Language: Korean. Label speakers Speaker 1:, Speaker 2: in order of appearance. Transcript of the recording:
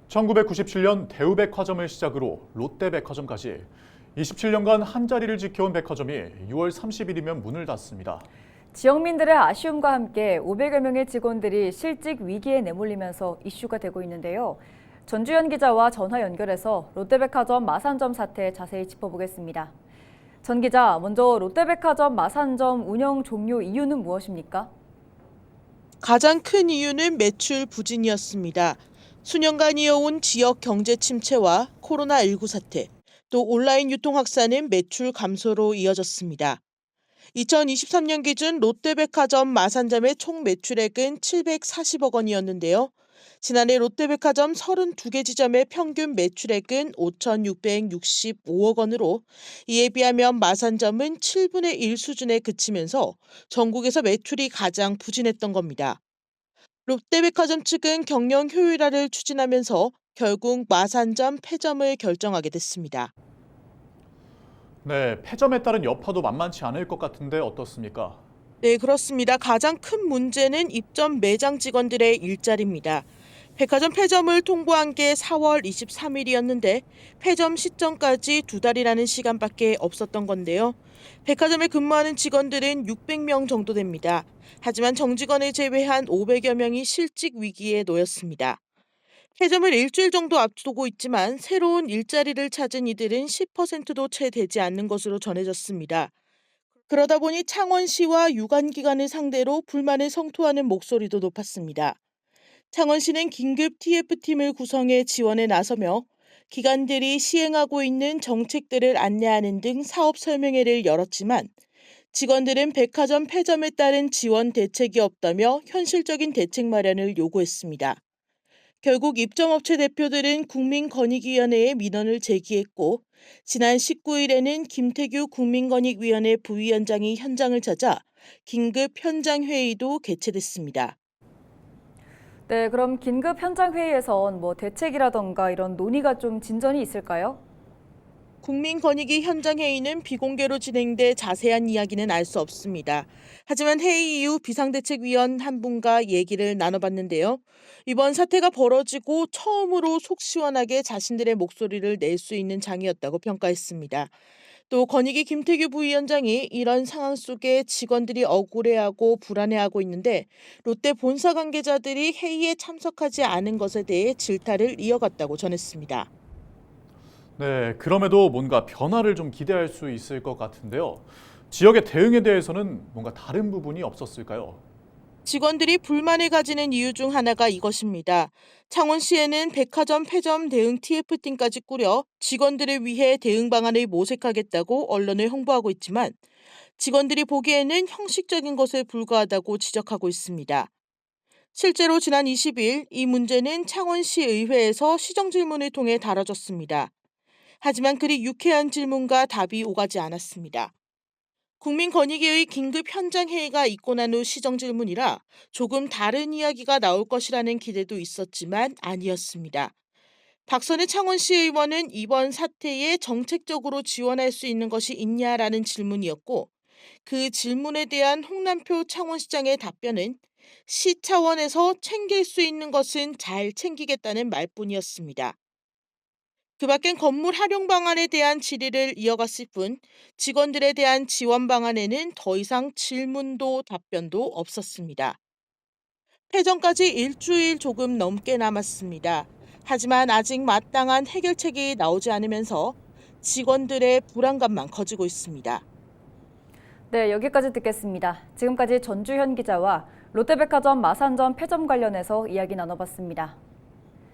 Speaker 1: 1997년 대우백화점을 시작으로 롯데백화점까지 27년간 한 자리를 지켜온 백화점이 6월 30일이면 문을 닫습니다.
Speaker 2: 지역민들의 아쉬움과 함께 500여 명의 직원들이 실직 위기에 내몰리면서 이슈가 되고 있는데요. 전주현 기자와 전화 연결해서 롯데백화점 마산점 사태 자세히 짚어보겠습니다. 전 기자, 먼저 롯데백화점 마산점 운영 종료 이유는 무엇입니까?
Speaker 3: 가장 큰 이유는 매출 부진이었습니다. 수년간 이어온 지역 경제 침체와 코로나19 사태, 또 온라인 유통 확산은 매출 감소로 이어졌습니다. 2023년 기준 롯데백화점 마산점의 총 매출액은 740억 원이었는데요. 지난해 롯데백화점 32개 지점의 평균 매출액은 5,665억 원으로 이에 비하면 마산점은 7분의 1 수준에 그치면서 전국에서 매출이 가장 부진했던 겁니다. 롯데백화점 측은 경영 효율화를 추진하면서 결국 마산점 폐점을 결정하게 됐습니다.
Speaker 1: 네, 폐점에 따른 여파도 만만치 않을 것 같은데 어떻습니까?
Speaker 3: 네, 그렇습니다. 가장 큰 문제는 입점 매장 직원들의 일자리입니다. 백화점 폐점을 통보한 게 4월 23일이었는데 폐점 시점까지 2달이라는 시간밖에 없었던 건데요. 백화점에 근무하는 직원들은 600명 정도 됩니다. 하지만 정직원을 제외한 500여 명이 실직 위기에 놓였습니다. 폐점을 일주일 정도 앞두고 있지만 새로운 일자리를 찾은 이들은 10%도 채 되지 않는 것으로 전해졌습니다. 그러다 보니 창원시와 유관기관을 상대로 불만을 성토하는 목소리도 높았습니다. 창원시는 긴급 TF팀을 구성해 지원에 나서며 기관들이 시행하고 있는 정책들을 안내하는 등 사업 설명회를 열었지만 직원들은 백화점 폐점에 따른 지원 대책이 없다며 현실적인 대책 마련을 요구했습니다. 결국 입점업체 대표들은 국민권익위원회에 민원을 제기했고 지난 19일에는 김태규 국민권익위원회 부위원장이 현장을 찾아 긴급 현장 회의도 개최됐습니다.
Speaker 2: 네, 그럼 긴급 현장 회의에선 대책이라던가 이런 논의가 좀 진전이 있을까요?
Speaker 3: 국민권익위 현장회의는 비공개로 진행돼 자세한 이야기는 알 수 없습니다. 하지만 회의 이후 비상대책위원 한 분과 얘기를 나눠봤는데요. 이번 사태가 벌어지고 처음으로 속 시원하게 자신들의 목소리를 낼 수 있는 장이었다고 평가했습니다. 또 권익위 김태규 부위원장이 이런 상황 속에 직원들이 억울해하고 불안해하고 있는데 롯데 본사 관계자들이 회의에 참석하지 않은 것에 대해 질타를 이어갔다고 전했습니다.
Speaker 1: 네, 그럼에도 뭔가 변화를 좀 기대할 수 있을 것 같은데요. 지역의 대응에 대해서는 뭔가 다른 부분이 없었을까요?
Speaker 3: 직원들이 불만을 가지는 이유 중 하나가 이것입니다. 창원시에는 백화점 폐점 대응 TF팀까지 꾸려 직원들을 위해 대응 방안을 모색하겠다고 언론에 홍보하고 있지만 직원들이 보기에는 형식적인 것에 불과하다고 지적하고 있습니다. 실제로 지난 20일 이 문제는 창원시 의회에서 시정 질문을 통해 다뤄졌습니다. 하지만 그리 유쾌한 질문과 답이 오가지 않았습니다. 국민권익위의 긴급 현장 회의가 있고 난 후 시정 질문이라 조금 다른 이야기가 나올 것이라는 기대도 있었지만 아니었습니다. 박선혜 창원시 의원은 이번 사태에 정책적으로 지원할 수 있는 것이 있냐라는 질문이었고 그 질문에 대한 홍남표 창원시장의 답변은 시 차원에서 챙길 수 있는 것은 잘 챙기겠다는 말뿐이었습니다. 그 밖엔 건물 활용 방안에 대한 질의를 이어갔을 뿐 직원들에 대한 지원 방안에는 더 이상 질문도 답변도 없었습니다. 폐점까지 일주일 조금 넘게 남았습니다. 하지만 아직 마땅한 해결책이 나오지 않으면서 직원들의 불안감만 커지고 있습니다.
Speaker 2: 네, 여기까지 듣겠습니다. 지금까지 전주현 기자와 롯데백화점 마산점 폐점 관련해서 이야기 나눠봤습니다.